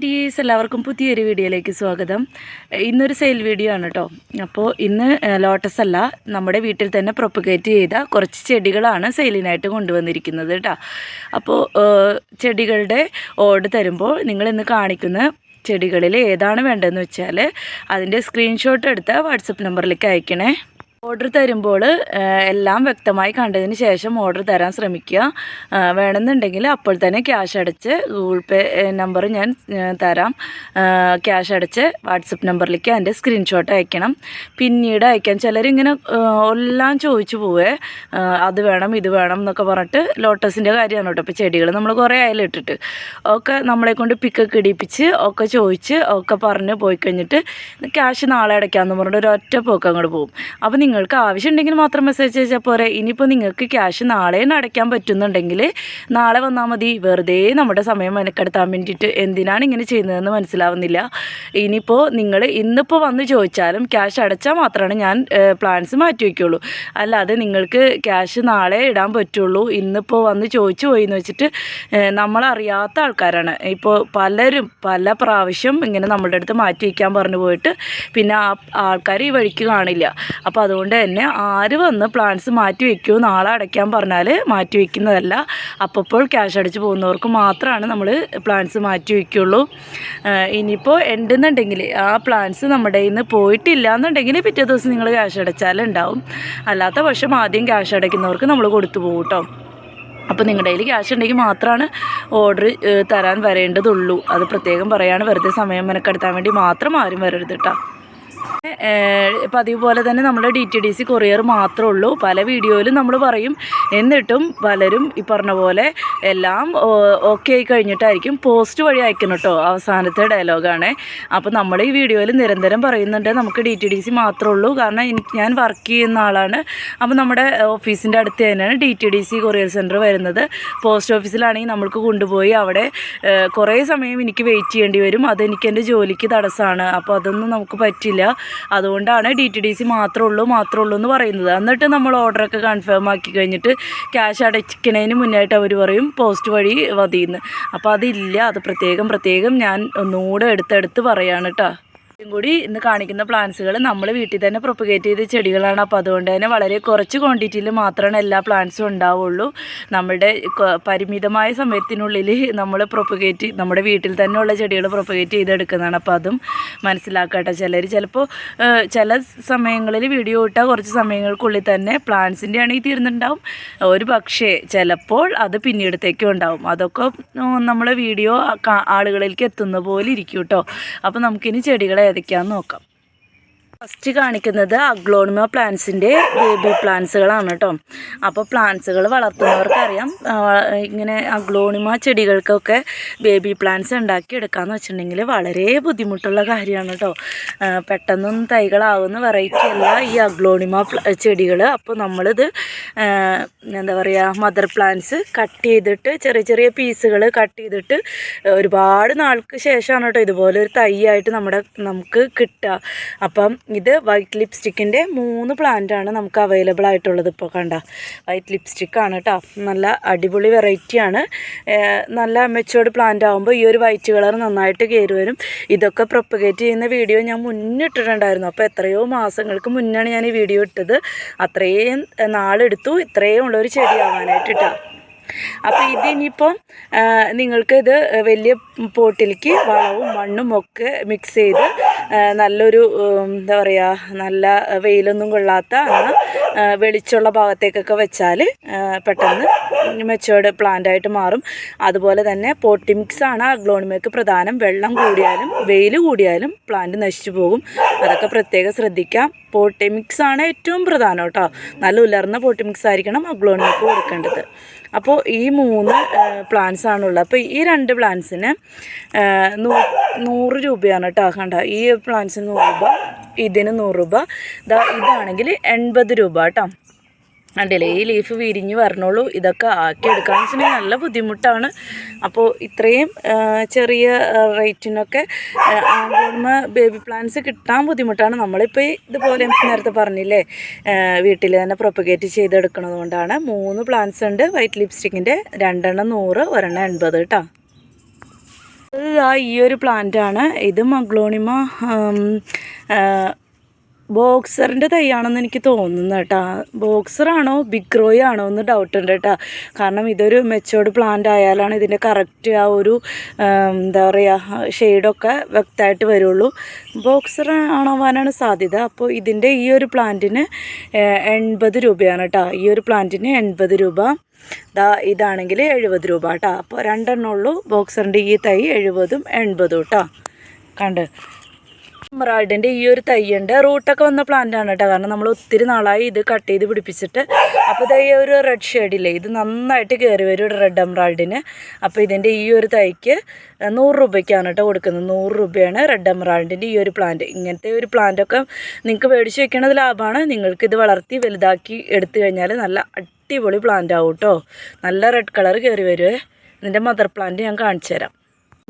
ഡീസ് എല്ലാവർക്കും പുതിയൊരു വീഡിയോയിലേക്ക് സ്വാഗതം. ഇന്നൊരു സെയിൽ വീഡിയോ ആണ് കേട്ടോ. അപ്പോൾ ഇന്ന് ലോട്ടസ് അല്ല, നമ്മുടെ വീട്ടിൽ തന്നെ പ്രൊപ്പഗേറ്റ് ചെയ്ത കുറച്ച് ചെടികളാണ് സെയിലിനായിട്ട് കൊണ്ടുവന്നിരിക്കുന്നത് കേട്ടോ. അപ്പോൾ ചെടികളുടെ ഓർഡർ തരുമ്പോൾ നിങ്ങൾ ഇന്ന് കാണിക്കുന്ന ചെടികളിൽ ഏതാണ് വേണ്ടതെന്ന് വെച്ചാൽ അതിൻ്റെ സ്ക്രീൻഷോട്ട് എടുത്ത് വാട്സപ്പ് നമ്പറിലേക്ക് അയക്കണേ. ഓർഡർ തരുമ്പോൾ എല്ലാം വ്യക്തമായി കണ്ടതിന് ശേഷം ഓർഡർ തരാൻ ശ്രമിക്കുക. വേണമെന്നുണ്ടെങ്കിൽ അപ്പോൾ തന്നെ ക്യാഷ് അടച്ച് ഗൂഗിൾ പേ നമ്പർ ഞാൻ തരാം. ക്യാഷ് അടച്ച് വാട്സപ്പ് നമ്പറിലേക്ക് അതിൻ്റെ സ്ക്രീൻഷോട്ട് അയക്കണം. പിന്നീട് അയക്കാൻ ചിലരിങ്ങനെ എല്ലാം ചോദിച്ചു പോവേ, അത് വേണം ഇത് വേണം എന്നൊക്കെ പറഞ്ഞിട്ട്. ലോട്ടസിൻ്റെ കാര്യമാണ് കേട്ടോ. ഇപ്പോൾ ചെടികൾ നമ്മൾ കുറേ ഇട്ടിട്ട് ഒക്കെ നമ്മളെ കൊണ്ട് പിക്കൊക്കെ ഇടിപ്പിച്ച് ഒക്കെ ചോദിച്ച് ഒക്കെ പറഞ്ഞ് പോയി കഴിഞ്ഞിട്ട് ക്യാഷ് നാളെ അടയ്ക്കാമെന്ന് പറഞ്ഞിട്ട് ഒരൊറ്റ പോക്ക് അങ്ങോട്ട് പോകും. അപ്പോൾ നിങ്ങൾക്ക് ആവശ്യമുണ്ടെങ്കിൽ മാത്രം മെസ്സേജ് അയച്ചാൽ പോരെ. ഇനിയിപ്പോൾ നിങ്ങൾക്ക് ക്യാഷ് നാളെ അടയ്ക്കാൻ പറ്റുന്നുണ്ടെങ്കിൽ നാളെ വന്നാൽ മതി. വെറുതെ നമ്മുടെ സമയം മെനക്കെടുത്താൻ വേണ്ടിയിട്ട് എന്തിനാണ് ഇങ്ങനെ ചെയ്യുന്നതെന്ന് മനസ്സിലാവുന്നില്ല. ഇനിയിപ്പോൾ നിങ്ങൾ ഇന്നിപ്പോൾ വന്ന് ചോദിച്ചാലും ക്യാഷ് അടച്ചാൽ മാത്രമാണ് ഞാൻ പ്ലാൻസ് മാറ്റി വയ്ക്കുള്ളൂ. അല്ലാതെ നിങ്ങൾക്ക് ക്യാഷ് നാളെ ഇടാൻ പറ്റുള്ളൂ. ഇന്നിപ്പോൾ വന്ന് ചോദിച്ചു പോയി എന്ന് വെച്ചിട്ട് നമ്മളറിയാത്ത ആൾക്കാരാണ്. ഇപ്പോൾ പലരും പല പ്രാവശ്യം ഇങ്ങനെ നമ്മളുടെ അടുത്ത് മാറ്റി വയ്ക്കാൻ പറഞ്ഞു പോയിട്ട് പിന്നെ ആ ആൾക്കാർ ഈ വഴിക്ക് കാണില്ല. അപ്പോൾ അതുകൊണ്ട് തന്നെ ആര് വന്ന് പ്ലാൻസ് മാറ്റി വയ്ക്കൂ നാളെ അടയ്ക്കാൻ പറഞ്ഞാൽ മാറ്റി വയ്ക്കുന്നതല്ല. അപ്പോൾ ക്യാഷ് അടിച്ച് പോകുന്നവർക്ക് മാത്രമാണ് നമ്മൾ പ്ലാൻസ് മാറ്റി വയ്ക്കുള്ളൂ. ഇനിയിപ്പോൾ ഉണ്ടെന്നുണ്ടെങ്കിൽ ആ പ്ലാൻസ് നമ്മുടെ കയ്യിൽ നിന്ന് പോയിട്ടില്ല എന്നുണ്ടെങ്കിൽ പിറ്റേ ദിവസം നിങ്ങൾ ക്യാഷ് അടച്ചാൽ ഉണ്ടാവും. അല്ലാത്ത പക്ഷം ആദ്യം ക്യാഷ് അടയ്ക്കുന്നവർക്ക് നമ്മൾ കൊടുത്തു പോകും കേട്ടോ. അപ്പോൾ നിങ്ങളുടെ കയ്യിൽ ക്യാഷ് ഉണ്ടെങ്കിൽ മാത്രമാണ് ഓർഡർ തരാൻ വരേണ്ടതുള്ളൂ. അത് പ്രത്യേകം പറയാണ്. വെറുതെ സമയം മെനക്കെടുത്താൻ വേണ്ടി മാത്രം ആരും വരരുത് കേട്ടോ. പതിവ് പോലെ തന്നെ നമ്മൾ DTDC കൊറിയർ മാത്രമേ ഉള്ളൂ. പല വീഡിയോയിലും നമ്മൾ പറയും, എന്നിട്ടും പലരും ഈ പറഞ്ഞ പോലെ എല്ലാം ഓക്കെ ആയി കഴിഞ്ഞിട്ടായിരിക്കും പോസ്റ്റ് വഴി അയക്കണം കേട്ടോ. അവസാനത്തെ ഡയലോഗാണ്. അപ്പോൾ നമ്മൾ ഈ വീഡിയോയിൽ നിരന്തരം പറയുന്നുണ്ട് നമുക്ക് DTDC മാത്രമേ ഉള്ളൂ. കാരണം ഞാൻ വർക്ക് ചെയ്യുന്ന ആളാണ്. അപ്പോൾ നമ്മുടെ ഓഫീസിൻ്റെ അടുത്ത് തന്നെയാണ് DTDC കൊറിയർ സെൻറ്റർ വരുന്നത്. പോസ്റ്റ് ഓഫീസിലാണെങ്കിൽ നമ്മൾക്ക് കൊണ്ടുപോയി അവിടെ കുറേ സമയം എനിക്ക് വെയിറ്റ് ചെയ്യേണ്ടി വരും. അതെനിക്ക് എൻ്റെ ജോലിക്ക് തടസ്സമാണ്. അപ്പോൾ അതൊന്നും നമുക്ക് പറ്റില്ല. അതുകൊണ്ടാണ് DTDC മാത്രമേ ഉള്ളൂ എന്ന് പറയുന്നത്. എന്നിട്ട് നമ്മൾ ഓർഡറൊക്കെ കൺഫേം ആക്കി കഴിഞ്ഞിട്ട് ക്യാഷ് അടയ്ക്കുന്നതിന് മുന്നായിട്ട് അവർ പറയും പോസ്റ്റ് വഴി മതിയെന്ന്. അപ്പോൾ അതില്ല. അത് പ്രത്യേകം ഞാൻ ഒന്നുകൂടെ എടുത്ത് പറയാണ് കേട്ടോ. കൂടി ഇന്ന് കാണിക്കുന്ന പ്ലാന്റ്സുകൾ നമ്മൾ വീട്ടിൽ തന്നെ പ്രൊപ്പഗേറ്റ് ചെയ്ത ചെടികളാണ്. അപ്പോൾ അതുകൊണ്ട് തന്നെ വളരെ കുറച്ച് ക്വാണ്ടിറ്റിയിൽ മാത്രമാണ് എല്ലാ പ്ലാന്റ്സും ഉണ്ടാവുള്ളൂ. നമ്മുടെ പരിമിതമായ സമയത്തിനുള്ളിൽ നമ്മൾ നമ്മുടെ വീട്ടിൽ തന്നെയുള്ള ചെടികൾ പ്രൊപ്പഗേറ്റ് ചെയ്തെടുക്കുന്നതാണ്. അപ്പോൾ അതും മനസ്സിലാക്കട്ടെ. ചിലപ്പോൾ ചില സമയങ്ങളിൽ വീഡിയോ ഇട്ടാൽ കുറച്ച് സമയങ്ങൾക്കുള്ളിൽ തന്നെ പ്ലാന്റ്സിൻ്റെ ആണെങ്കിൽ തീർന്നിട്ടുണ്ടാവും. ഒരു പക്ഷേ ചിലപ്പോൾ അത് പിന്നീടത്തേക്കും ഉണ്ടാവും. അതൊക്കെ നമ്മളെ വീഡിയോ ആളുകളിലേക്ക് എത്തുന്ന പോലെ ഇരിക്കും കേട്ടോ. അപ്പോൾ നമുക്കിനി ചെടികളെ ഏതൊക്കെയാണെന്ന് നോക്കാം. ഫസ്റ്റ് കാണിക്കുന്നത് അഗ്ലോണിമ പ്ലാന്റ്സിൻ്റെ ബേബി പ്ലാന്റ്സുകളാണ് കേട്ടോ. അപ്പോൾ പ്ലാന്റ്സുകൾ വളർത്തുന്നവർക്കറിയാം, ഇങ്ങനെ അഗ്ലോണിമ ചെടികൾക്കൊക്കെ ബേബി പ്ലാന്റ്സ് ഉണ്ടാക്കി എടുക്കാമെന്ന് വെച്ചിട്ടുണ്ടെങ്കിൽ വളരെ ബുദ്ധിമുട്ടുള്ള കാര്യമാണ് കേട്ടോ. പെട്ടെന്നൊന്നും തൈകളാവുന്ന വെറൈറ്റി അല്ല ഈ അഗ്ലോണിമ ചെടികൾ. അപ്പോൾ നമ്മളിത് എന്താ പറയുക, മദർ പ്ലാന്റ്സ് കട്ട് ചെയ്തിട്ട് ചെറിയ പീസുകൾ കട്ട് ചെയ്തിട്ട് ഒരുപാട് നാൾക്ക് ശേഷമാണ് കേട്ടോ ഇതുപോലെ ഒരു തൈയായിട്ട് നമുക്ക് കിട്ടുക. അപ്പം ഇത് വൈറ്റ് ലിപ്സ്റ്റിക്കിൻ്റെ 3 പ്ലാന്റാണ് നമുക്ക് അവൈലബിൾ ആയിട്ടുള്ളത്. ഇപ്പോൾ കണ്ട വൈറ്റ് ലിപ്സ്റ്റിക്കാണ് കേട്ടോ. നല്ല അടിപൊളി വെറൈറ്റിയാണ്. നല്ല മെച്ചോർഡ് പ്ലാന്റ് ആകുമ്പോൾ ഈ ഒരു വൈറ്റ് കളർ നന്നായിട്ട് കയറി വരും. ഇതൊക്കെ പ്രൊപ്പഗേറ്റ് ചെയ്യുന്ന വീഡിയോ ഞാൻ മുന്നിട്ടിട്ടുണ്ടായിരുന്നു. അപ്പോൾ എത്രയോ മാസങ്ങൾക്ക് മുന്നാണ് ഞാൻ ഈ വീഡിയോ ഇട്ടത്. അത്രയും നാളെടുത്തു ഇത്രയും ഉള്ളൊരു ചെടിയാവാനായിട്ട് കേട്ടോ. അപ്പോൾ ഇതിനിപ്പം നിങ്ങൾക്കിത് വലിയ പോട്ടിലേക്ക് വളവും മണ്ണും ഒക്കെ മിക്സ് ചെയ്ത് നല്ലൊരു എന്താ പറയുക, നല്ല വെയിലൊന്നും കൊള്ളാത്ത വെളിച്ചമുള്ള ഭാഗത്തേക്കൊക്കെ വെച്ചാൽ പെട്ടെന്ന് മെച്ചേർഡ് പ്ലാന്റായിട്ട് മാറും. അതുപോലെ തന്നെ പോട്ടി മിക്സാണ് അഗ്ലോണിമയ്ക്ക് പ്രധാനം. വെള്ളം കൂടിയാലും വെയിൽ കൂടിയാലും പ്ലാന്റ് നശിച്ചു പോകും. അതൊക്കെ പ്രത്യേകം ശ്രദ്ധിക്കാം. പോട്ടി മിക്സാണ് ഏറ്റവും പ്രധാനം കേട്ടോ. നല്ല ഉലർന്ന പോട്ടി മിക്സ് ആയിരിക്കണം അഗ്ലോണിമയ്ക്ക് കൊടുക്കേണ്ടത്. അപ്പോൾ ഈ 3 പ്ലാന്റ്സ് ആണുള്ളത്. അപ്പോൾ ഈ 2 പ്ലാന്റ്സിന് 100 രൂപയാണ് കേട്ടോ. കണ്ട ഈ പ്ലാന്റ്സിന് 100 രൂപ, ഇതിന് 100 രൂപ. ഇതാണെങ്കിൽ 80 രൂപ കേട്ടോ. കണ്ടില്ലേ, ഈ ലീഫ് വിരിഞ്ഞ് വരണുള്ളൂ. ഇതൊക്കെ ആക്കിയെടുക്കാന്ന് വെച്ചിട്ടുണ്ടെങ്കിൽ നല്ല ബുദ്ധിമുട്ടാണ്. അപ്പോൾ ഇത്രയും ചെറിയ റേറ്റിനൊക്കെ ബേബി പ്ലാന്റ്സ് കിട്ടാൻ ബുദ്ധിമുട്ടാണ്. നമ്മളിപ്പോൾ ഇതുപോലെ നേരത്തെ പറഞ്ഞില്ലേ, വീട്ടിൽ തന്നെ പ്രൊപ്പഗേറ്റ് ചെയ്തെടുക്കുന്നത് കൊണ്ടാണ്. 3 പ്ലാന്റ്സ് ഉണ്ട് വൈറ്റ് ലിപ്സ്റ്റിക്കിൻ്റെ. 2 100, 1 80 കേട്ടോ. ഈ ഒരു പ്ലാന്റാണ്. ഇത് മഗ്ലോണിമ ബോക്സറിൻ്റെ തൈയാണെന്ന് എനിക്ക് തോന്നുന്നു കേട്ടോ. ബോക്സറാണോ ബിഗ്രോയ് ആണോ എന്ന് ഡൗട്ട് ഉണ്ട് കേട്ടോ. കാരണം ഇതൊരു മെച്ചോർഡ് പ്ലാന്റ് ആയാലാണ് ഇതിൻ്റെ കറക്റ്റ് ആ ഒരു എന്താ പറയുക ഷെയ്ഡൊക്കെ വ്യക്തമായിട്ട് വരുള്ളൂ. ബോക്സർ ആണാവാനാണ് സാധ്യത. അപ്പോൾ ഇതിൻ്റെ ഈ ഒരു പ്ലാന്റിന് 80 രൂപയാണ് കേട്ടോ. ഈ ഒരു പ്ലാന്റിന് 80 രൂപ. ഇതാണെങ്കിൽ 70 രൂപ കേട്ടോ. അപ്പോൾ 2 എണ്ണേ ഉള്ളൂ. ബോക്സറിൻ്റെ ഈ തൈ 70ഉം 80ഉം കേട്ടോ. കണ്ട് എമറാൾഡിൻ്റെ ഈ ഒരു തൈയുണ്ട്. റൂട്ടൊക്കെ വന്ന പ്ലാന്റാണ് കേട്ടോ. കാരണം നമ്മൾ ഒത്തിരി നാളായി ഇത് കട്ട് ചെയ്ത് പിടിപ്പിച്ചിട്ട്. അപ്പോൾ ഇതേ ഒരു റെഡ് ഷെയ്ഡില്ലേ, ഇത് നന്നായിട്ട് കയറി വരും റെഡ് എമറാൾഡിന്. അപ്പോൾ ഇതിൻ്റെ ഈ ഒരു തൈക്ക് 100 രൂപയ്ക്കാണ് കേട്ടോ കൊടുക്കുന്നത്. 100 രൂപയാണ് റെഡ് എമറാൾഡിൻ്റെ ഈ ഒരു പ്ലാന്റ്. ഇങ്ങനത്തെ ഒരു പ്ലാന്റൊക്കെ നിങ്ങൾക്ക് മേടിച്ച് വെക്കണത് ലാഭമാണ്. നിങ്ങൾക്കിത് വളർത്തി വലുതാക്കി എടുത്തു കഴിഞ്ഞാൽ നല്ല അടിപൊളി പ്ലാന്റ് ആവും കേട്ടോ. നല്ല റെഡ് കളർ കയറി വരുമേ. ഇതിൻ്റെ മദർ പ്ലാന്റ് ഞാൻ കാണിച്ചു തരാം.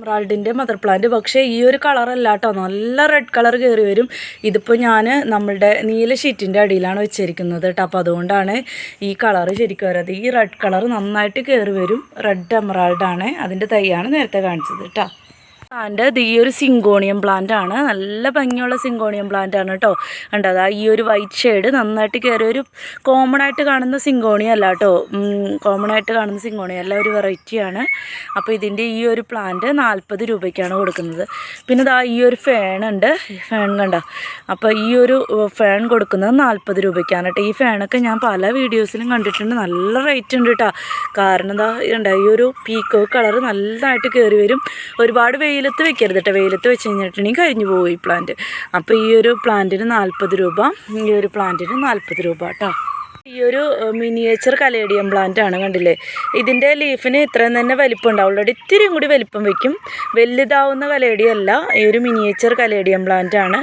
എമറാൾഡിൻ്റെ മദർ പ്ലാന്റ്. പക്ഷേ ഈ ഒരു കളറല്ല കേട്ടോ, നല്ല റെഡ് കളർ കയറി വരും. ഇതിപ്പോൾ ഞാൻ നമ്മളുടെ നീല ഷീറ്റിൻ്റെ അടിയിലാണ് വെച്ചിരിക്കുന്നത് കേട്ടോ. അപ്പോൾ അതുകൊണ്ടാണ് ഈ കളറ് ശരിക്കും വരാത്. ഈ റെഡ് കളർ നന്നായിട്ട് കയറി വരും. റെഡ് എമറാൾഡാണ്. അതിൻ്റെ തൈയാണ് നേരത്തെ കാണിച്ചത് കേട്ടോ. പ്ലാന്റ് ഈ ഒരു സിങ്കോണിയം പ്ലാന്റ് ആണ്. നല്ല ഭംഗിയുള്ള സിങ്കോണിയം പ്ലാന്റ് ആണ് കേട്ടോ. കണ്ടതാ ഈ ഒരു വൈറ്റ് ഷെയ്ഡ് നന്നായിട്ട് കയറി ഒരു കോമൺ ആയിട്ട് കാണുന്ന സിങ്കോണിയ അല്ല കേട്ടോ. കോമൺ ആയിട്ട് കാണുന്ന സിങ്കോണിയ അല്ല, ഒരു വെറൈറ്റിയാണ്. അപ്പോൾ ഇതിൻ്റെ ഈ ഒരു പ്ലാന്റ് 40 രൂപയ്ക്കാണ് കൊടുക്കുന്നത്. പിന്നെ ഈ ഒരു ഫാൻ ഉണ്ട്. ഫാൻ കണ്ട. അപ്പോൾ ഈ ഒരു ഫാൻ കൊടുക്കുന്നത് 40 രൂപയ്ക്കാണ് കേട്ടോ. ഈ ഫാനൊക്കെ ഞാൻ പല വീഡിയോസിലും കണ്ടിട്ടുണ്ട്. നല്ല റേറ്റ് ഉണ്ട് കേട്ടോ. കാരണം ഈ ഒരു പീക്കോ കളർ നല്ലതായിട്ട് കയറി വരും. ഒരുപാട് വെയിലത്ത് വെക്കരുത് കേട്ടോ. വെയിലത്ത് വെച്ച് കഴിഞ്ഞിട്ടുണ്ടെങ്കിൽ കഴിഞ്ഞു പോകും ഈ പ്ലാന്റ്. അപ്പോൾ ഈ ഒരു പ്ലാന്റിന് 40 രൂപ. ഈ ഒരു പ്ലാന്റിന് 40 രൂപ കേട്ടോ. ഈ ഒരു മിനിയേച്ചർ കലേഡിയം പ്ലാന്റ് ആണ്. കണ്ടില്ലേ, ഇതിൻ്റെ ലീഫിന് ഇത്രയും തന്നെ വലിപ്പം ഉണ്ടാവുള്ളൂ. ഇത്തിരിയും കൂടി വലിപ്പം വയ്ക്കും. വലുതാവുന്ന കലേഡിയല്ല, ഈ ഒരു മിനിയേച്ചർ കലേഡിയം പ്ലാന്റ് ആണ്.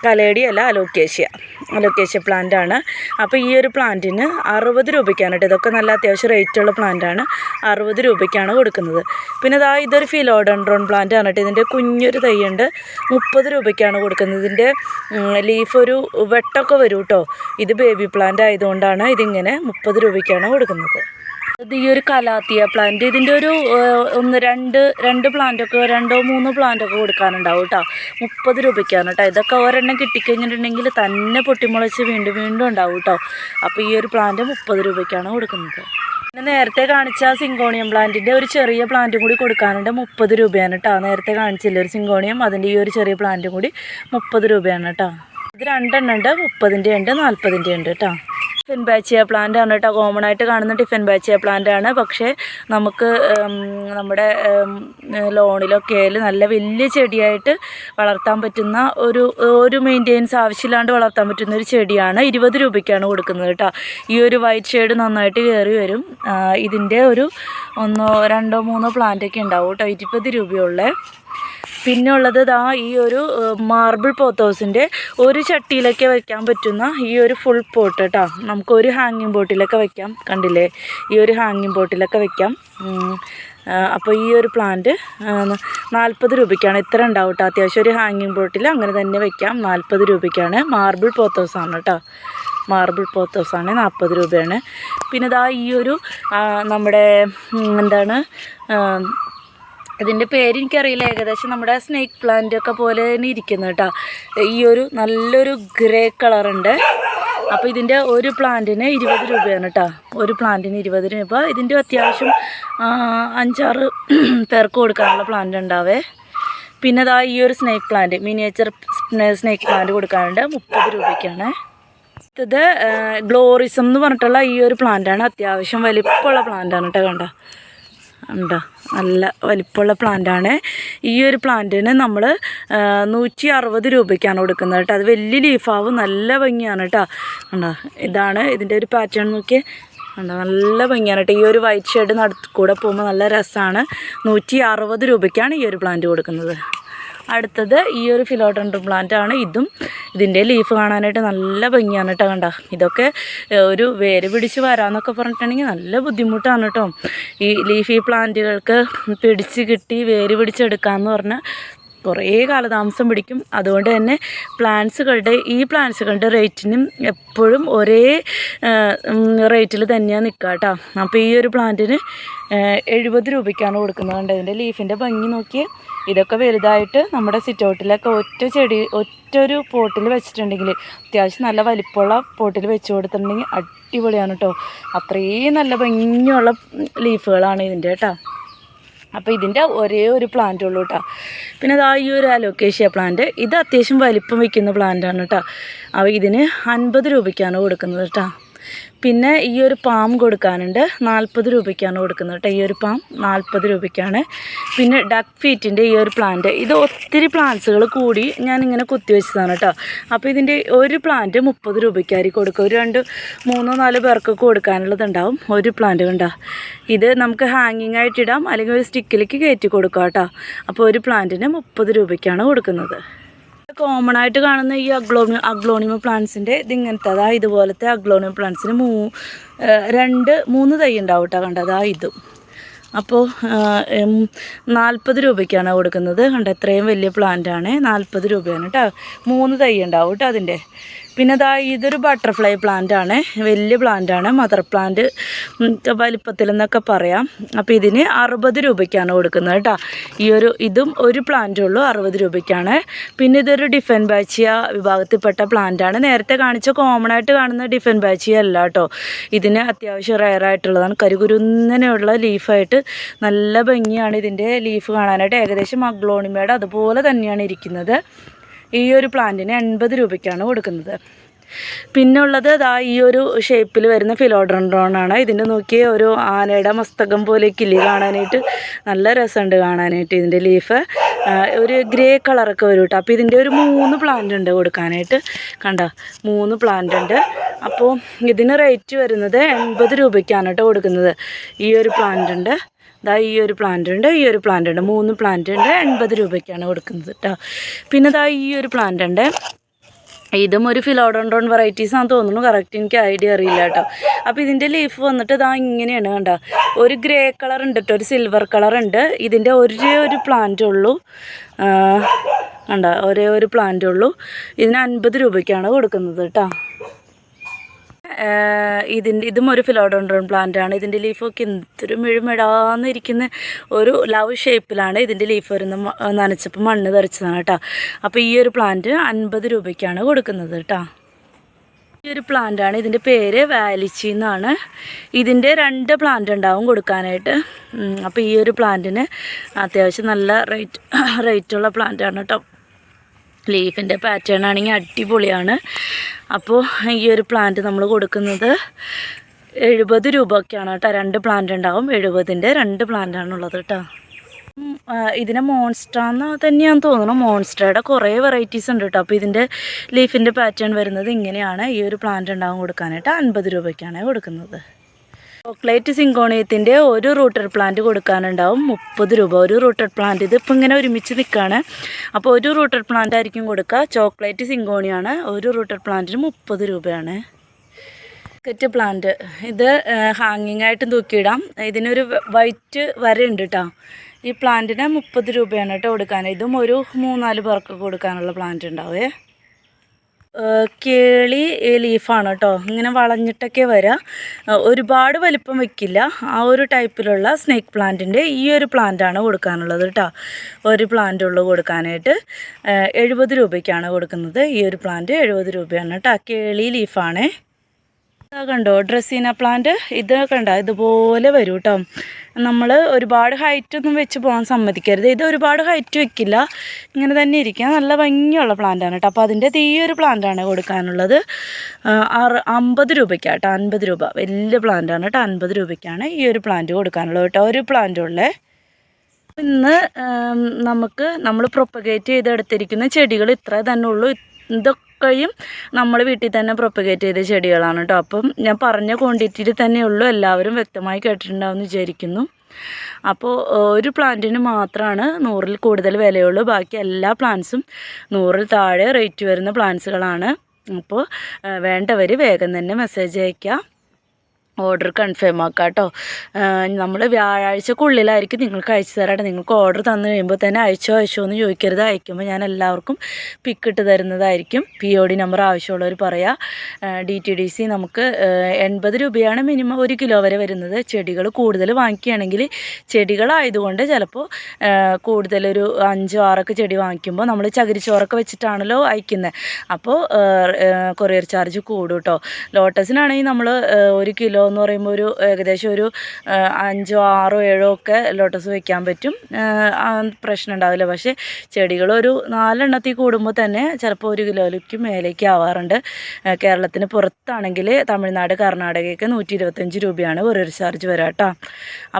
കലേഡിയല്ല, അലോക്കേഷ്യ പ്ലാന്റ് ആണ്. അപ്പോൾ ഈ ഒരു പ്ലാന്റിന് 60 രൂപയ്ക്കാണ് കേട്ടോ. ഇതൊക്കെ നല്ല അത്യാവശ്യം റേറ്റുള്ള പ്ലാന്റാണ്. 60 രൂപയ്ക്കാണ് കൊടുക്കുന്നത്. പിന്നെ ഇതൊരു ഫിലോഡൻഡ്രോൺ പ്ലാന്റ് ആണ് കേട്ടോ. ഇതിൻ്റെ കുഞ്ഞൊരു തൈയുണ്ട്. 30 രൂപയ്ക്കാണ് കൊടുക്കുന്നത്. ഇതിൻ്റെ ലീഫ് ഒരു വെട്ടമൊക്കെ വരും കേട്ടോ. ഇത് ബേബി പ്ലാന്റ് ആയതുകൊണ്ടാണ് ഇതിങ്ങനെ 30 രൂപയ്ക്കാണ് കൊടുക്കുന്നത്. ഇത് ഈ ഒരു കലാത്തിയ പ്ലാന്റ്. ഇതിൻ്റെ ഒരു 2 പ്ലാന്റൊക്കെ 2-3 പ്ലാന്റൊക്കെ കൊടുക്കാനുണ്ടാവും കേട്ടോ. 30 രൂപയ്ക്കാണ് കേട്ടോ. ഇതൊക്കെ ഒരെണ്ണം കിട്ടിക്കഴിഞ്ഞിട്ടുണ്ടെങ്കിൽ തന്നെ പൊട്ടിമുളച്ച് വീണ്ടും വീണ്ടും ഉണ്ടാവും കേട്ടോ. അപ്പോൾ ഈ ഒരു പ്ലാന്റ് 30 രൂപയ്ക്കാണ് കൊടുക്കുന്നത്. പിന്നെ നേരത്തെ കാണിച്ച സിങ്കോണിയം പ്ലാന്റിൻ്റെ ഒരു ചെറിയ പ്ലാന്റും കൂടി കൊടുക്കാനുണ്ട്. 30 രൂപയാണ് കേട്ടോ. നേരത്തെ കാണിച്ചില്ല ഒരു സിങ്കോണിയം, അതിൻ്റെ ഈ ഒരു ചെറിയ പ്ലാന്റും കൂടി 30 രൂപയാണ് കേട്ടോ. ഇത് 2 എണ്ണം ഉണ്ട്. 30-ൻ്റെ ഉണ്ട്, 40-ൻ്റെ ഉണ്ട് കേട്ടോ. ടിഫിൻ ബാച്ചിയ പ്ലാന്റ് ആണ് കേട്ടോ. കോമൺ ആയിട്ട് കാണുന്ന ടിഫിൻ ബാച്ചിയ പ്ലാന്റ് ആണ്. പക്ഷേ നമുക്ക് നമ്മുടെ ലോണിലൊക്കെ നല്ല വലിയ ചെടിയായിട്ട് വളർത്താൻ പറ്റുന്ന ഒരു മെയിൻ്റെനൻസ് ആവശ്യമില്ലാണ്ട് വളർത്താൻ പറ്റുന്ന ഒരു ചെടിയാണ്. 20 രൂപയ്ക്കാണ് കൊടുക്കുന്നത് കേട്ടോ. ഈ ഒരു വൈറ്റ് ഷെയ്ഡ് നന്നായിട്ട് കയറി വരും. ഇതിൻ്റെ ഒരു 1-2-3 പ്ലാന്റൊക്കെ ഉണ്ടാവും കേട്ടോ. 20 രൂപയുള്ള. പിന്നെ ഉള്ളത് ഈ ഒരു മാർബിൾ പോത്തോസിൻ്റെ ഒരു ചട്ടിയിലൊക്കെ വയ്ക്കാൻ പറ്റുന്ന ഈ ഒരു ഫുൾ പോട്ട് കേട്ടോ. നമുക്കൊരു ഹാങ്ങിങ് ബോട്ടിലൊക്കെ വയ്ക്കാം. കണ്ടില്ലേ, ഈ ഒരു ഹാങ്ങിങ് ബോട്ടിലൊക്കെ വയ്ക്കാം. അപ്പോൾ ഈ ഒരു പ്ലാന്റ് 40 രൂപയ്ക്കാണ്. ഇത്ര ഉണ്ടാവും കേട്ടോ. അത്യാവശ്യം ഒരു ഹാങ്ങിങ് ബോട്ടിൽ അങ്ങനെ തന്നെ വയ്ക്കാം. 40 രൂപയ്ക്കാണ്. മാർബിൾ പോത്തോസാണ് കേട്ടോ. മാർബിൾ പോത്തോസാണ്, 40 രൂപയാണ്. പിന്നെ ഈ ഒരു നമ്മുടെ എന്താണ് ഇതിൻ്റെ പേര് എനിക്കറിയില്ല. ഏകദേശം നമ്മുടെ സ്നേക്ക് പ്ലാന്റ് ഒക്കെ പോലെ തന്നെ ഇരിക്കുന്നത് കേട്ടോ. ഈ ഒരു നല്ലൊരു ഗ്രേ കളറുണ്ട്. അപ്പോൾ ഇതിൻ്റെ ഒരു പ്ലാന്റിന് 20 രൂപയാണ് കേട്ടോ. ഒരു പ്ലാന്റിന് 20 രൂപ. ഇതിൻ്റെ അത്യാവശ്യം 5-6 പേർക്ക് കൊടുക്കാനുള്ള പ്ലാന്റ് ഉണ്ടാവേ. പിന്നെ ഈ ഒരു snake plant, miniature snake plant കൊടുക്കാനുണ്ട്. 30 രൂപയ്ക്കാണ്. ഇത് ഗ്ലോറിസം എന്ന് പറഞ്ഞിട്ടുള്ള ഈ ഒരു പ്ലാന്റാണ്. അത്യാവശ്യം വലിപ്പമുള്ള പ്ലാന്റാണ് കേട്ടോ. ഉണ്ടോ, നല്ല വലിപ്പമുള്ള പ്ലാന്റാണ്. ഈ ഒരു പ്ലാന്റിന് നമ്മൾ 160 രൂപയ്ക്കാണ് കൊടുക്കുന്നത് കേട്ടോ. അത് വലിയ ലീഫാവും, നല്ല ഭംഗിയാണ് കേട്ടോ. ഉണ്ടോ, ഇതാണ് ഇതിൻ്റെ ഒരു പാറ്റേൺ നോക്കിയേ. ഉണ്ടോ, നല്ല ഭംഗിയാണ് കേട്ടോ. ഈ ഒരു വൈറ്റ് ഷെയ്ഡ് കൂടെ പോകുമ്പോൾ നല്ല രസമാണ്. 160 രൂപയ്ക്കാണ് ഈ ഒരു പ്ലാന്റ് കൊടുക്കുന്നത്. അടുത്തത് ഈ ഒരു ഫിലോഡൻഡ്രോൺ പ്ലാന്റ് ആണ്. ഇതിൻ്റെ ലീഫ് കാണാനായിട്ട് നല്ല ഭംഗിയാണ് കേട്ടോ. കണ്ട, ഇതൊക്കെ ഒരു വേര് പിടിച്ച് വരാമെന്നൊക്കെ പറഞ്ഞിട്ടുണ്ടെങ്കിൽ നല്ല ബുദ്ധിമുട്ടാണ് കേട്ടോ. ഈ ലീഫി പ്ലാന്റുകൾക്ക് പിടിച്ച് കിട്ടി വേര് പിടിച്ചെടുക്കാമെന്ന് പറഞ്ഞാൽ കുറേ കാലതാമസം പിടിക്കും. അതുകൊണ്ട് തന്നെ ഈ പ്ലാന്റ്സുകളുടെ റേറ്റിനും എപ്പോഴും ഒരേ റേറ്റിൽ തന്നെയാണ് നിൽക്കുക കേട്ടോ. അപ്പോൾ ഈ ഒരു പ്ലാന്റിന് 70 രൂപയ്ക്കാണ് കൊടുക്കുന്നത്. കണ്ടോ ഇതിൻ്റെ ലീഫിൻ്റെ ഭംഗി നോക്കിയേ. ഇതൊക്കെ വലുതായിട്ട് നമ്മുടെ സിറ്റൗട്ടിലൊക്കെ ഒറ്റൊരു പോട്ടിൽ വെച്ചിട്ടുണ്ടെങ്കിൽ, അത്യാവശ്യം നല്ല വലിപ്പമുള്ള പോട്ടിൽ വെച്ച് കൊടുത്തിട്ടുണ്ടെങ്കിൽ അടിപൊളിയാണ് കേട്ടോ. അത്രയും നല്ല ഭംഗിയുള്ള ലീഫുകളാണ് ഇതിൻ്റെ കേട്ടോ. അപ്പോൾ ഇതിൻ്റെ ഒരേ ഒരു പ്ലാന്റ് ഉള്ളൂ കേട്ടോ. പിന്നെ അതാ ഈ ഒരു അലോക്കേഷ്യ പ്ലാന്റ്, ഇത് അത്യാവശ്യം വലിപ്പം വയ്ക്കുന്ന പ്ലാന്റാണ് കേട്ടോ. അപ്പോൾ ഇതിന് 50 രൂപയ്ക്കാണ് കൊടുക്കുന്നത് കേട്ടോ. പിന്നെ ഈ ഒരു പാം കൊടുക്കാനുണ്ട്, 40 രൂപയ്ക്കാണ് കൊടുക്കുന്നത് കേട്ടോ. ഈ ഒരു പാം 40 രൂപയ്ക്കാണ്. പിന്നെ ഡക്ക് ഫീറ്റിൻ്റെ ഈ ഒരു പ്ലാന്റ്, ഇത് ഒത്തിരി പ്ലാന്റ്സുകൾ കൂടി ഞാനിങ്ങനെ കുത്തിവെച്ചതാണ് കേട്ടോ. അപ്പോൾ ഇതിൻ്റെ ഒരു പ്ലാന്റ് 30 രൂപയ്ക്കായിരിക്കും കൊടുക്കുക. ഒരു 2, 3, 4 പേർക്കൊക്കെ കൊടുക്കാനുള്ളതുണ്ടാവും. ഒരു പ്ലാന്റ് കണ്ടോ, ഇത് നമുക്ക് ഹാങ്ങിങ് ആയിട്ടിടാം, അല്ലെങ്കിൽ ഒരു സ്റ്റിക്കിലേക്ക് കയറ്റി കൊടുക്കാം കേട്ടോ. അപ്പോൾ ഒരു പ്ലാന്റിന് 30 രൂപയ്ക്കാണ് കൊടുക്കുന്നത്. കോമൺ ആയിട്ട് കാണുന്ന ഈ അഗ്ലോണിമ പ്ലാന്റ്സിൻ്റെ ഇതിങ്ങനത്തെ, അതാ ഇതുപോലത്തെ അഗ്ലോണിമ പ്ലാന്റ്സിന് 3 തൈ ഉണ്ടാവും കേട്ടോ. കണ്ടതാ ഇതും. അപ്പോൾ 40 രൂപയ്ക്കാണ് കൊടുക്കുന്നത്. കണ്ടോ ഇത്രയും വലിയ പ്ലാന്റാണ്, 40 രൂപയാണ് കേട്ടോ. 3 തൈ ഉണ്ടാവും കേട്ടോ അതിൻ്റെ. പിന്നെ അതാ ഇതൊരു ബട്ടർഫ്ലൈ പ്ലാന്റ് ആണ്, വലിയ പ്ലാന്റ് ആണ്, മദർ പ്ലാന്റ് വലിപ്പത്തിലെന്നൊക്കെ പറയാം. അപ്പോൾ ഇതിന് 60 രൂപയ്ക്കാണ് കൊടുക്കുന്നത് കേട്ടോ. ഇതും ഒരു പ്ലാന്റ് ഉള്ളൂ, 60 രൂപയ്ക്കാണ്. പിന്നെ ഇതൊരു ഡിഫൻബാച്ചിയ വിഭാഗത്തിൽപ്പെട്ട പ്ലാന്റ് ആണ്. നേരത്തെ കാണിച്ച കോമൺ ആയിട്ട് കാണുന്ന ഡിഫൻബാച്ചിയ അല്ല കേട്ടോ. ഇതിന് അത്യാവശ്യം റയർ ആയിട്ടുള്ളതാണ്. കരുകുരുന്നനെയുള്ള ലീഫായിട്ട് നല്ല ഭംഗിയാണ് ഇതിൻ്റെ ലീഫ് കാണാനായിട്ട്. ഏകദേശം അഗ്ലോണിമയുടെ അതുപോലെ തന്നെയാണ് ഇരിക്കുന്നത്. ഈ ഒരു പ്ലാന്റിന് 80 രൂപയ്ക്കാണ് കൊടുക്കുന്നത്. പിന്നെ ഉള്ളത് ഇതാ ഈ ഒരു ഷേപ്പിൽ വരുന്ന ഫിലോഡെൻഡ്രോണാണ്. ഇതിൻ്റെ നോക്കിയ ഒരു ആനയുടെ മസ്തകം പോലെ കിളി കാണാനായിട്ട് നല്ല രസമുണ്ട് കാണാനായിട്ട്. ഇതിൻ്റെ ലീഫ് ഒരു ഗ്രേ കളറൊക്കെ വരും കേട്ടോ. അപ്പോൾ ഇതിൻ്റെ ഒരു 3 പ്ലാന്റ് ഉണ്ട് കൊടുക്കാനായിട്ട്. കണ്ടോ 3 പ്ലാന്റ് ഉണ്ട്. അപ്പോൾ ഇതിന് റേറ്റ് വരുന്നത് 80 രൂപയ്ക്കാണ് കേട്ടോ കൊടുക്കുന്നത്. ഈ ഒരു പ്ലാന്റ് ഉണ്ട്, ഈ ഒരു പ്ലാന്റ് ഉണ്ട്, ഈ ഒരു പ്ലാന്റ് ഉണ്ട്, 3 പ്ലാന്റ് ഉണ്ട്, 80 രൂപയ്ക്കാണ് കൊടുക്കുന്നത് കേട്ടോ. പിന്നെ ഈ ഒരു പ്ലാന്റ് ഉണ്ട്, ഇതും ഒരു ഫിലോഡെൻഡ്രോൺ വെറൈറ്റീസ് ആണെന്ന് തോന്നുന്നു, കറക്റ്റ് എനിക്ക് ഐഡിയ അറിയില്ല കേട്ടോ. അപ്പോൾ ഇതിൻ്റെ ലീഫ് വന്നിട്ട് ഇങ്ങനെയാണ് കണ്ടോ. ഒരു ഗ്രേ കളർ ഉണ്ട് കേട്ടോ, ഒരു സിൽവർ കളർ ഉണ്ട്. ഇതിൻ്റെ ഒരേ ഒരു പ്ലാന്റ് ഉള്ളൂ കണ്ടോ, ഒരേ ഒരു പ്ലാന്റ് ഉള്ളൂ. ഇതിന് 50 രൂപയ്ക്കാണ് കൊടുക്കുന്നത് കേട്ടോ. ഇതും ഒരു ഫിലോഡെൻഡ്രോൺ പ്ലാന്റ് ആണ്. ഇതിൻ്റെ ലീഫൊക്കെ എന്തൊരു മിഴുമിടാന്നിരിക്കുന്ന ഒരു ലവ് ഷേപ്പിലാണ് ഇതിൻ്റെ ലീഫ് വരുന്നത്. നനച്ചപ്പോൾ മണ്ണ് തെറിച്ചതാണ് കേട്ടോ. അപ്പോൾ ഈ ഒരു പ്ലാന്റ് 50 രൂപയ്ക്കാണ് കൊടുക്കുന്നത് കേട്ടോ. ഈ ഒരു പ്ലാന്റ് ആണ്, ഇതിൻ്റെ പേര് വാലിച്ചി എന്നാണ്. ഇതിൻ്റെ 2 പ്ലാന്റ് ഉണ്ടാവും കൊടുക്കാനായിട്ട്. അപ്പോൾ ഈ ഒരു പ്ലാന്റിന് അത്യാവശ്യം നല്ല റേറ്റുള്ള പ്ലാന്റ് ആണ് കേട്ടോ. ലീഫിൻ്റെ പാറ്റേൺ ആണെങ്കിൽ അടിപൊളിയാണ്. അപ്പോൾ ഈ ഒരു പ്ലാന്റ് നമ്മൾ കൊടുക്കുന്നത് 70 രൂപയ്ക്കാണ് കേട്ടോ. 2 പ്ലാന്റ് ഉണ്ടാവും, 70ൻ്റെ 2 പ്ലാന്റാണുള്ളത് കേട്ടോ. ഇതിനെ മോൺസ്ട്രാന്ന് തന്നെയാണെന്ന് തോന്നുന്നു. മോൺസ്ട്രയുടെ കുറേ വെറൈറ്റീസ് ഉണ്ട് കേട്ടോ. അപ്പോൾ ഇതിൻ്റെ ലീഫിൻ്റെ പാറ്റേൺ വരുന്നത് ഇങ്ങനെയാണ്. ഈ ഒരു പ്ലാന്റ് ഉണ്ടാവും കൊടുക്കാനായിട്ട് 50 രൂപയ്ക്കാണ് കൊടുക്കുന്നത്. ചോക്ലേറ്റ് സിങ്കോണിയത്തിൻ്റെ ഒരു റൂട്ടഡ് പ്ലാന്റ് കൊടുക്കാനുണ്ടാവും 30 രൂപ. ഒരു റൂട്ടഡ് പ്ലാന്റ്, ഇതിപ്പോൾ ഇങ്ങനെ ഒരുമിച്ച് നിൽക്കുകയാണ്. അപ്പോൾ ഒരു റൂട്ടഡ് പ്ലാന്റ് ആയിരിക്കും കൊടുക്കുക. ചോക്ലേറ്റ് സിങ്കോണിയാണ്, ഒരു റൂട്ടഡ് പ്ലാന്റിന് 30 രൂപയാണ്. ബക്കറ്റ് പ്ലാന്റ്, ഇത് ഹാങ്ങിങ് ആയിട്ട് തൂക്കിയിടാം. ഇതിനൊരു വൈറ്റ് വരയുണ്ട് കേട്ടോ. ഈ പ്ലാന്റിന് 30 രൂപയാണ് കേട്ടോ കൊടുക്കാൻ. ഇതും ഒരു 3-4 പേർക്ക് കൊടുക്കാനുള്ള പ്ലാന്റ് ഉണ്ടാവേ. കേളി ലീഫാണ് കേട്ടോ. ഇങ്ങനെ വളഞ്ഞിട്ടൊക്കെ വരിക, ഒരുപാട് വലിപ്പം വയ്ക്കില്ല. ആ ഒരു ടൈപ്പിലുള്ള സ്നേക്ക് പ്ലാന്റിൻ്റെ ഈ ഒരു പ്ലാന്റാണ് കൊടുക്കാനുള്ളത് കേട്ടോ. ഒരു പ്ലാന്റ് ഉള്ളു കൊടുക്കാനായിട്ട്. 70 രൂപയ്ക്കാണ് കൊടുക്കുന്നത്. ഈ ഒരു പ്ലാന്റ് 70 രൂപയാണ് കേട്ടോ. കേളി ലീഫാണേ. കണ്ടോ ഡ്രസ്സീന പ്ലാന്റ്, ഇത് കണ്ടോ ഇതുപോലെ വരും കേട്ടോ. നമ്മൾ ഒരുപാട് ഹൈറ്റൊന്നും വെച്ച് പോകാൻ സമ്മതിക്കരുത്. ഇത് ഒരുപാട് ഹൈറ്റ് വെക്കില്ല, ഇങ്ങനെ തന്നെ ഇരിക്കുക. നല്ല ഭംഗിയുള്ള പ്ലാന്റാണ് കേട്ടോ. അപ്പോൾ അതിൻ്റെ ഈ ഒരു പ്ലാന്റാണ് കൊടുക്കാനുള്ളത്. 50 രൂപയ്ക്കാണ് കേട്ടോ. 50 രൂപ വലിയ പ്ലാന്റാണ് കേട്ടോ. 50 രൂപയ്ക്കാണ് ഈ ഒരു പ്ലാന്റ് കൊടുക്കാനുള്ളത് കേട്ടോ. ഒരു പ്ലാന്റ് ഉള്ളേ. ഇന്ന് നമ്മൾ പ്രൊപ്പഗേറ്റ് ചെയ്തെടുത്തിരിക്കുന്ന ചെടികൾ ഇത്ര തന്നെ ഉള്ളൂ. ഇതൊക്കെയും നമ്മൾ വീട്ടിൽ തന്നെ പ്രൊപ്പഗേറ്റ് ചെയ്ത ചെടികളാണ് കേട്ടോ. അപ്പം ഞാൻ പറഞ്ഞ ക്വാണ്ടിറ്റിയിൽ തന്നെയുള്ളൂ. എല്ലാവരും വ്യക്തമായി കേട്ടിട്ടുണ്ടാവുമെന്ന് വിചാരിക്കുന്നു. അപ്പോൾ ഒരു പ്ലാന്റിന് മാത്രമാണ് 100-ൽ കൂടുതൽ വിലയുള്ളൂ. ബാക്കി എല്ലാ പ്ലാന്റ്സും 100-ൽ താഴെ റേറ്റ് വരുന്ന പ്ലാന്റ്സുകളാണ്. അപ്പോൾ വേണ്ടവർ വേഗം തന്നെ മെസ്സേജ് അയയ്ക്കുക. ഓർഡർ കൺഫേം ആക്കാം കേട്ടോ. നമ്മൾ വ്യാഴാഴ്ചക്കുള്ളിലായിരിക്കും നിങ്ങൾക്ക് അയച്ചു തരാട്ടെ. നിങ്ങൾക്ക് ഓർഡർ തന്നു കഴിയുമ്പോൾ തന്നെ അയച്ചോ എന്ന് ചോദിക്കരുത്. അയക്കുമ്പോൾ ഞാൻ എല്ലാവർക്കും പിക്ക് ഇട്ട് തരുന്നതായിരിക്കും. POD നമ്പർ ആവശ്യമുള്ളവർ പറയാം. DTDC നമുക്ക് 80 രൂപയാണ് മിനിമം 1 കിലോ വരെ വരുന്നത്. ചെടികൾ കൂടുതൽ വാങ്ങിക്കുകയാണെങ്കിൽ ചെടികളായതുകൊണ്ട് ചിലപ്പോൾ കൂടുതലൊരു 5-6 ചെടി വാങ്ങിക്കുമ്പോൾ നമ്മൾ ചകിരിച്ചോറൊക്കെ വെച്ചിട്ടാണല്ലോ അയക്കുന്നത്. അപ്പോൾ കൊറിയർ ചാർജ് കൂടും കേട്ടോ. ലോട്ടസിനാണെങ്കിൽ നമ്മൾ 1 കിലോ എന്ന് പറയുമ്പോൾ ഏകദേശം ഒരു 5-6-7 ഒക്കെ ലോട്ടസ് വയ്ക്കാൻ പറ്റും. പ്രശ്നം ഉണ്ടാവില്ല. പക്ഷേ ചെടികളൊരു 4 എണ്ണത്തിൽ കൂടുമ്പോൾ തന്നെ ചിലപ്പോൾ 1 കിലോയ്ക്ക് മേലേക്ക് ആവാറുണ്ട്. കേരളത്തിന് പുറത്താണെങ്കിൽ തമിഴ്നാട്, കർണാടകയ്ക്ക് 125 രൂപയാണ് കൊറിയർ ചാർജ് വരാം കേട്ടോ.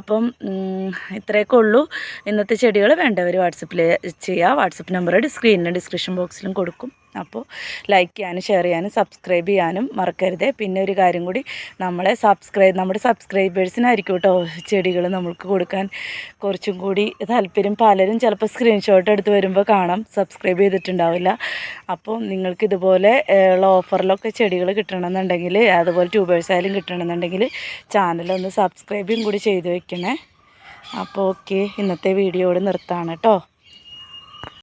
അപ്പം ഇത്രയൊക്കെ ഉള്ളൂ. ഇന്നത്തെ ചെടികൾ വേണ്ടവർ വാട്സപ്പിൽ ചെയ്യുക. വാട്സപ്പ് നമ്പർ സ്ക്രീനിലും ഡിസ്ക്രിപ്ഷൻ ബോക്സിലും കൊടുക്കും. അപ്പോൾ ലൈക്ക് ചെയ്യാനും ഷെയർ ചെയ്യാനും സബ്സ്ക്രൈബ് ചെയ്യാനും മറക്കരുത്. പിന്നെ ഒരു കാര്യം കൂടി, നമ്മുടെ സബ്സ്ക്രൈബേഴ്സിനായിരിക്കും കേട്ടോ ചെടികൾ നമ്മൾക്ക് കൊടുക്കാൻ കുറച്ചും കൂടി താല്പര്യം. പലരും ചിലപ്പോൾ സ്ക്രീൻഷോട്ട് എടുത്ത് വരുമ്പോൾ കാണാം സബ്സ്ക്രൈബ് ചെയ്തിട്ടുണ്ടാവില്ല. അപ്പോൾ നിങ്ങൾക്ക് ഇതുപോലെ ഉള്ള ഓഫറിലൊക്കെ ചെടികൾ കിട്ടണമെന്നുണ്ടെങ്കിൽ, അതുപോലെ ട്യൂബേഴ്സ് ആയാലും കിട്ടണമെന്നുണ്ടെങ്കിൽ ചാനലൊന്ന് സബ്സ്ക്രൈബും കൂടി ചെയ്ത് വെക്കണേ. അപ്പോൾ ഓക്കെ, ഇന്നത്തെ വീഡിയോ ഇവിടെ നിർത്താണ് കേട്ടോ.